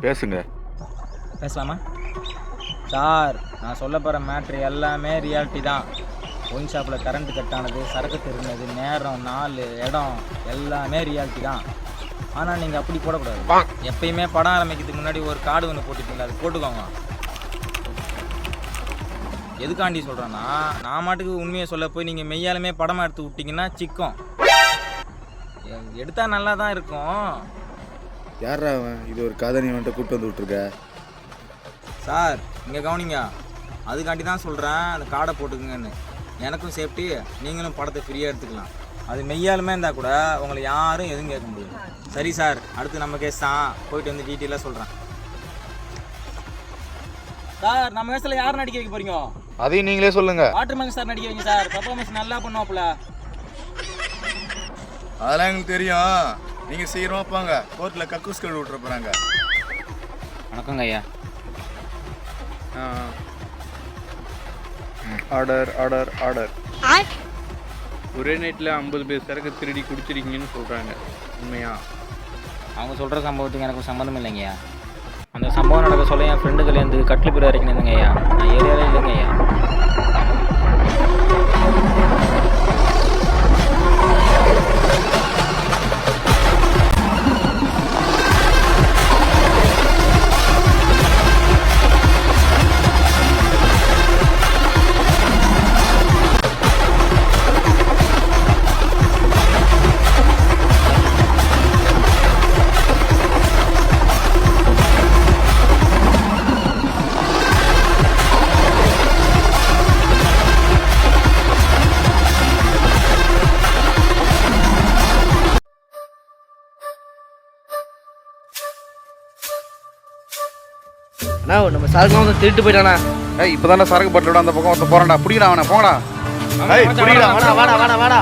பேசுங்க. பேசலாமா சார்? நான் சொல்ல போகிற மேட்ரு எல்லாமே ரியாலிட்டி தான். ஒயின் ஷாப்பில் கரண்ட் கட் ஆனது, சரக்கு திருநது, நேரம், நாள், இடம் எல்லாமே ரியாலிட்டி தான். ஆனால் நீங்கள் அப்படி போடக்கூடாது. எப்பயுமே படம் ஆரம்பிக்கிறதுக்கு முன்னாடி ஒரு கார்டு ஒன்று போட்டுட்டீங்களா, அது போட்டுக்கோங்க. எதுக்காண்டி சொல்கிறேன்னா, நான் மாட்டுக்கு உண்மையை சொல்ல போய் நீங்கள் மெய்யாலுமே படமாக எடுத்து விட்டிங்கன்னா சிக்கம். எடுத்தால் நல்லா தான் இருக்கும். யாரா அவன்? இது ஒரு கதை நீ வந்துட்டு கூப்பிட்டு வந்து விட்டுருக்க சார். இங்கே கவனிங்க, அதுக்காண்டி தான் சொல்கிறேன் அந்த கார்டை போட்டுக்குங்கன்னு. எனக்கும் சேஃப்டி, நீங்களும் படத்தை ஃப்ரீயாக எடுத்துக்கலாம். அது மெய்யாலுமே இருந்தால் கூட உங்களை யாரும் எதுவும் கேட்க முடியாது. சரி சார், அடுத்து நம்ம கேஸ் தான், போயிட்டு வந்து டீட்டெயிலாக சொல்கிறேன். சார், நம்ம கேஸில் யார் நடிக்க வைக்க போகிறீங்க? அதையும் நீங்களே சொல்லுங்க. வாட்டர்மேன் சார் நடிக்க வைங்க சார். பர்ஃபார்மன்ஸ் நல்லா பண்ணுவாப்புல. அதெல்லாம் எங்களுக்கு தெரியும். நீங்கள் சீக்கிரமாக போங்க, கோர்ட்டில் கக்கூஸ் கழுவி விட்டுற போகிறாங்க. வணக்கங்க ஐயா. Order order order. ஒரே நைட்டில் 50 பேர் சரக்கு திருடி குடிச்சிருக்கீங்கன்னு சொல்கிறாங்க, உண்மையா? அவங்க சொல்கிற சம்பவத்துக்கு எனக்கு சம்மந்தம் இல்லைங்கய்யா. அந்த சம்பவம் நடக்க சொல்ல என் ஃப்ரெண்டுகள்லேருந்து கட்லு பேர் வரைக்கும் இருந்துங்க ஐயா. நான் ஏரியாவே இல்லைங்க ஐயா. அண்ணா, நம்ம சரக்குலாம் வந்து திருட்டு போயிட்டானா? இப்போதானே சரக்கு பட்டலோட அந்த பக்கம் ஒருத்த போகிறான்டா. பிடிக்கிறான் அவனை, போங்கடா. வாடா வாடா வாடா வாடா.